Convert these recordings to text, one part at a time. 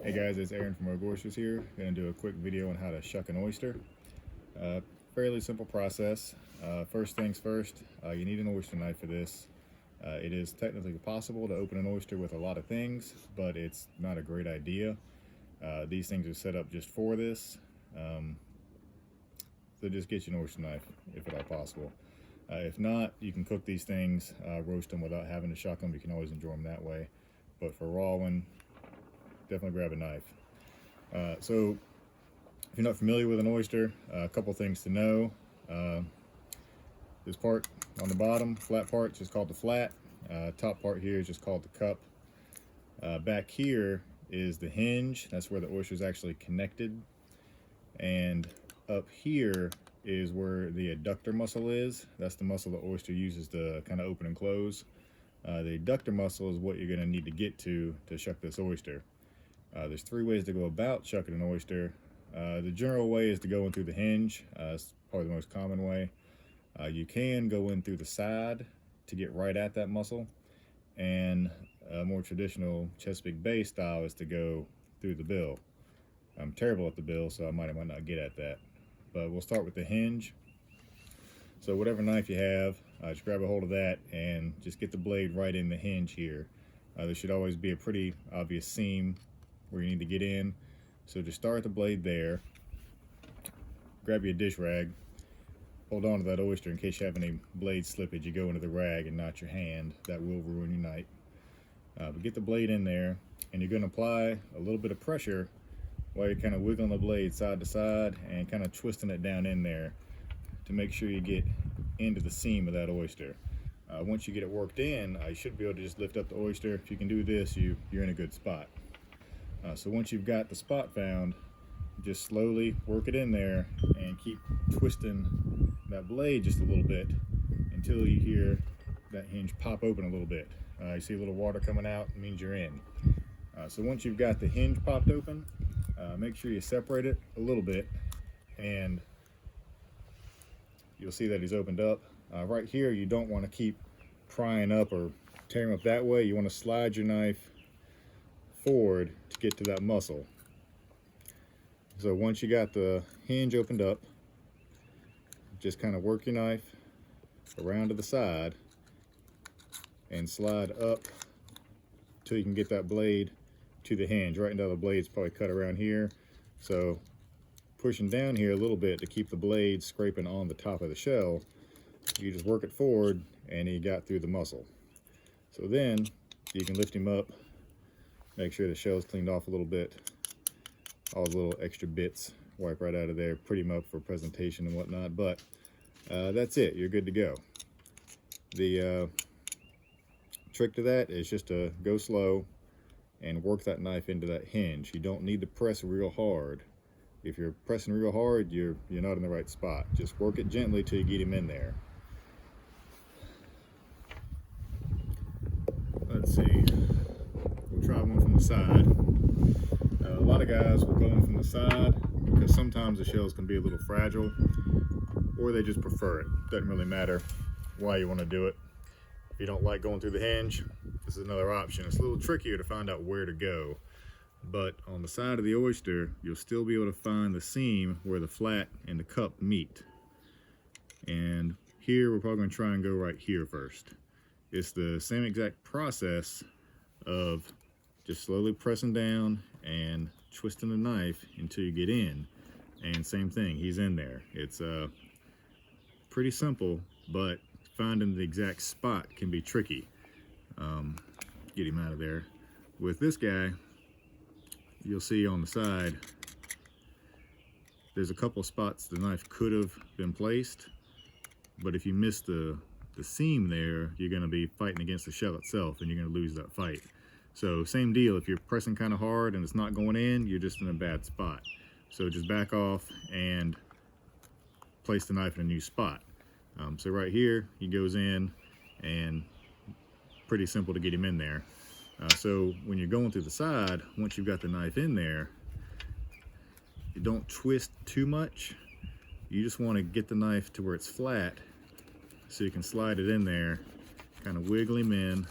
Hey guys, it's Aaron from Rogue Oysters here. Going to do a quick video on how to shuck an oyster. Fairly simple process. First things first, you need an oyster knife for this. It is technically possible to open an oyster with a lot of things, but it's not a great idea. These things are set up just for this. So just get you an oyster knife if at all possible. If not, you can cook these things, roast them without having to shuck them. You can always enjoy them that way. But for raw one, definitely grab a knife. So if you're not familiar with an oyster, a couple things to know. This part on the bottom, flat part, is just called the flat. Top part here is just called the cup. Back here is the hinge. That's where the oyster is actually connected. And up here is where the adductor muscle is. That's the muscle the oyster uses to kind of open and close. The adductor muscle is what you're going to need to get to shuck this oyster. There's three ways to go about shucking an oyster. The general way is to go in through the hinge. It's probably the most common way. You can go in through the side to get right at that muscle, and a more traditional Chesapeake Bay style is to go through the bill. I'm terrible at the bill, so I might not get at that. But we'll start with the hinge. So whatever knife you have, just grab a hold of that and just get the blade right in the hinge here. There should always be a pretty obvious seam where you need to get in. So just start the blade there. Grab your dish rag. Hold on to that oyster in case you have any blade slippage. You go into the rag and not your hand. That will ruin your night. But get the blade in there, and you're going to apply a little bit of pressure while you're kind of wiggling the blade side to side and kind of twisting it down in there to make sure you get into the seam of that oyster. Once you get it worked in, you should be able to just lift up the oyster. If you can do this, you're in a good spot. So once you've got the spot found, just slowly work it in there and keep twisting that blade just a little bit until you hear that hinge pop open a little bit. You see a little water coming out, it means you're in. So once you've got the hinge popped open, make sure you separate it a little bit, and you'll see that he's opened up. Right here, you don't want to keep prying up or tearing up that way. You want to slide your knife forward to get to that muscle. So once you got the hinge opened up, just kind of work your knife around to the side and slide up till you can get that blade to the hinge. Right now the blade's probably cut around here, so pushing down here a little bit to keep the blade scraping on the top of the shell, you just work it forward and you got through the muscle. So then you can lift him up, make sure the shell's cleaned off a little bit, all the little extra bits wipe right out of there, pretty him up for presentation and whatnot. But that's it, you're good to go. The trick to that is just to go slow and work that knife into that hinge. You don't need to press real hard. If you're pressing real hard, you're not in the right spot. Just work it gently till you get him in there. Let's see, we'll try one from the side. A lot of guys will go in from the side because sometimes the shells can be a little fragile, or they just prefer it. Doesn't really matter why you want to do it. If you don't like going through the hinge, this is another option. It's a little trickier to find out where to go, but on the side of the oyster, you'll still be able to find the seam where the flat and the cup meet. And here, we're probably going to try and go right here first. It's the same exact process of just slowly pressing down and twisting the knife until you get in. And same thing, he's in there. It's pretty simple, but finding the exact spot can be tricky. Get him out of there. With this guy, you'll see on the side, there's a couple spots the knife could have been placed, but if you miss the seam there, you're going to be fighting against the shell itself and you're going to lose that fight. So same deal, if you're pressing kind of hard and it's not going in, you're just in a bad spot. So just back off and place the knife in a new spot. So right here, he goes in, and pretty simple to get him in there. So when you're going through the side, once you've got the knife in there, you don't twist too much. You just want to get the knife to where it's flat so you can slide it in there, kind of wiggle him in,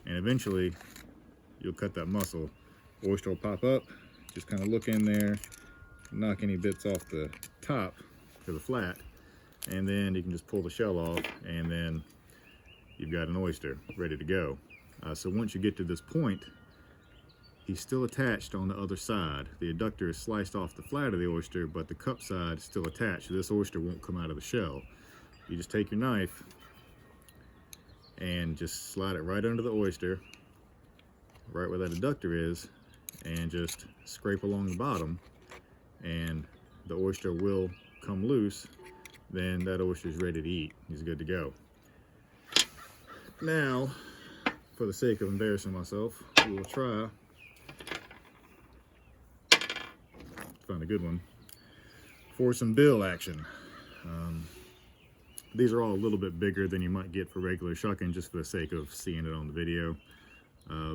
and eventually you'll cut that muscle. oyster will pop up. Just kind of look in there, knock any bits off the top to the flat, and then you can just pull the shell off, and then you've got an oyster ready to go. So once you get to this point, he's still attached on the other side. The adductor is sliced off the flat of the oyster, but the cup side is still attached. So this oyster won't come out of the shell. You just take your knife and just slide it right under the oyster, right where that adductor is, and just scrape along the bottom, and the oyster will come loose. Then that oyster is ready to eat. He's good to go. Now, for the sake of embarrassing myself, we will try, find a good one, for some bill action. These are all a little bit bigger than you might get for regular shucking, just for the sake of seeing it on the video.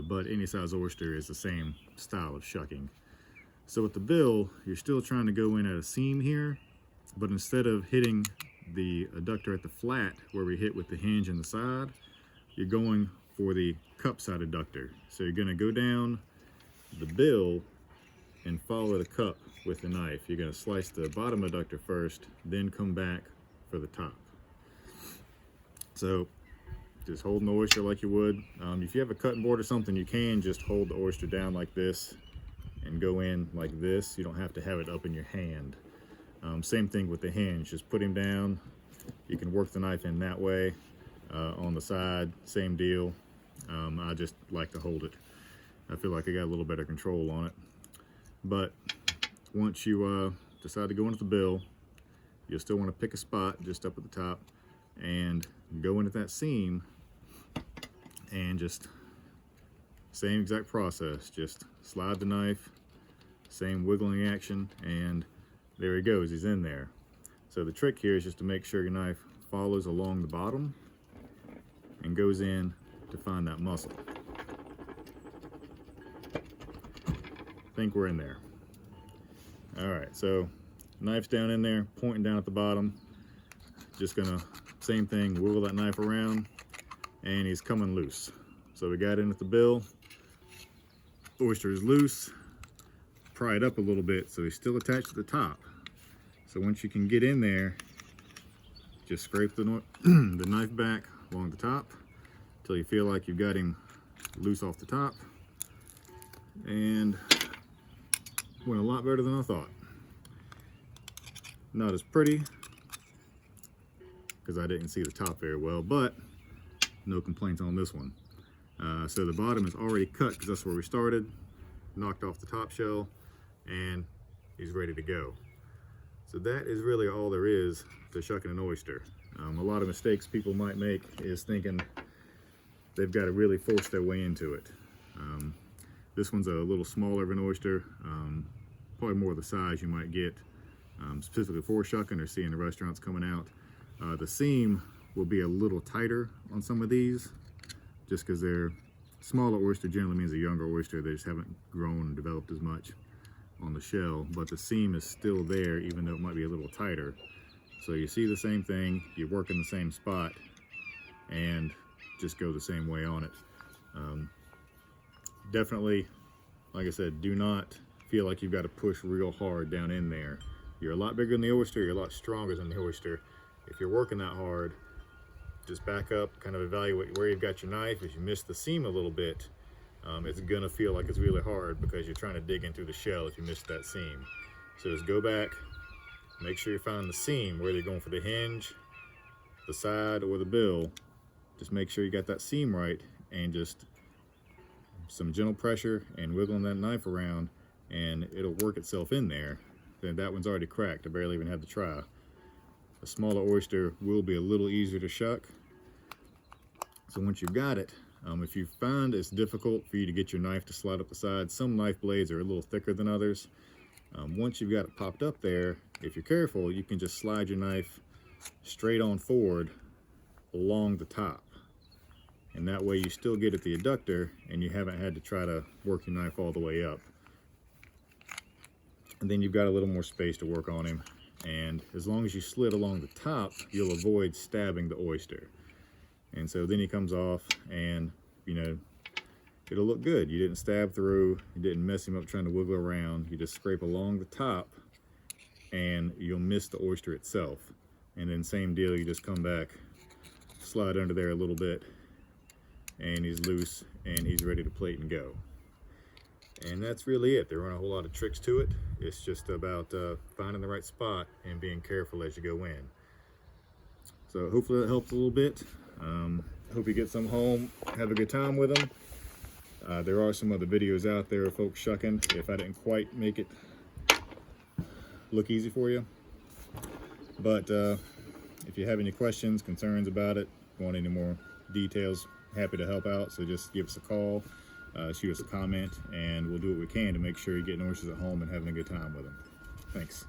But any size oyster is the same style of shucking. So with the bill, you're still trying to go in at a seam here, but instead of hitting the adductor at the flat where we hit with the hinge and the side, you're going for the cup side adductor. So you're going to go down the bill and follow the cup with the knife. You're going to slice the bottom adductor first, then come back for the top. So just holding the oyster like you would. If you have a cutting board or something, you can just hold the oyster down like this and go in like this. You don't have to have it up in your hand. Same thing with the hinge. Just put him down. You can work the knife in that way. On the side, same deal. I just like to hold it. I feel like I got a little better control on it. But once you decide to go into the bill, you'll still want to pick a spot just up at the top and go into that seam, and just same exact process. Just slide the knife, same wiggling action, and there he goes, he's in there. So the trick here is just to make sure your knife follows along the bottom and goes in to find that muscle. I think we're in there. All right, so knife's down in there, pointing down at the bottom. Just gonna, same thing, wiggle that knife around, and he's coming loose. So we got in at the bill, oyster is loose, pry it up a little bit so he's still attached to the top. So once you can get in there, just scrape the knife back along the top until you feel like you've got him loose off the top, and went a lot better than I thought. Not as pretty because I didn't see the top very well, but no complaints on this one. So the bottom is already cut because that's where we started, knocked off the top shell, and he's ready to go. So that is really all there is to shucking an oyster. A lot of mistakes people might make is thinking they've got to really force their way into it. This one's a little smaller of an oyster, probably more the size you might get specifically for shucking or seeing the restaurants coming out. The seam will be a little tighter on some of these, just because they're smaller oyster generally means a younger oyster. They just haven't grown and developed as much on the shell, but the seam is still there even though it might be a little tighter. So you see the same thing, you work in the same spot, and just go the same way on it. Definitely, like I said, do not feel like you've got to push real hard down in there. You're a lot bigger than the oyster, you're a lot stronger than the oyster. If you're working that hard, just back up, kind of evaluate where you've got your knife. If you miss the seam a little bit, it's gonna feel like it's really hard because you're trying to dig in through the shell if you missed that seam. So just go back, make sure you find the seam, whether you're going for the hinge, the side, or the bill. Just make sure you got that seam right, and just some gentle pressure and wiggling that knife around, and it'll work itself in there. Then that one's already cracked, I barely even had to try. A smaller oyster will be a little easier to shuck. So once you've got it, if you find it's difficult for you to get your knife to slide up the side, some knife blades are a little thicker than others. Once you've got it popped up there, if you're careful, you can just slide your knife straight on forward along the top. And that way you still get at the adductor and you haven't had to try to work your knife all the way up. And then you've got a little more space to work on him. And as long as you slid along the top, you'll avoid stabbing the oyster. And so then he comes off, and you know, it'll look good. You didn't stab through, you didn't mess him up trying to wiggle around. You just scrape along the top and you'll miss the oyster itself. And then same deal, you just come back, slide under there a little bit, and he's loose and he's ready to plate and go. And that's really it. There aren't a whole lot of tricks to it. It's just about finding the right spot and being careful as you go in. So hopefully that helps a little bit. Hope you get some home, have a good time with them. There are some other videos out there of folks shucking, if I didn't quite make it look easy for you. But if you have any questions, concerns about it, want any more details, happy to help out. So just give us a call, shoot us a comment, and we'll do what we can to make sure you're getting oysters at home and having a good time with them. Thanks.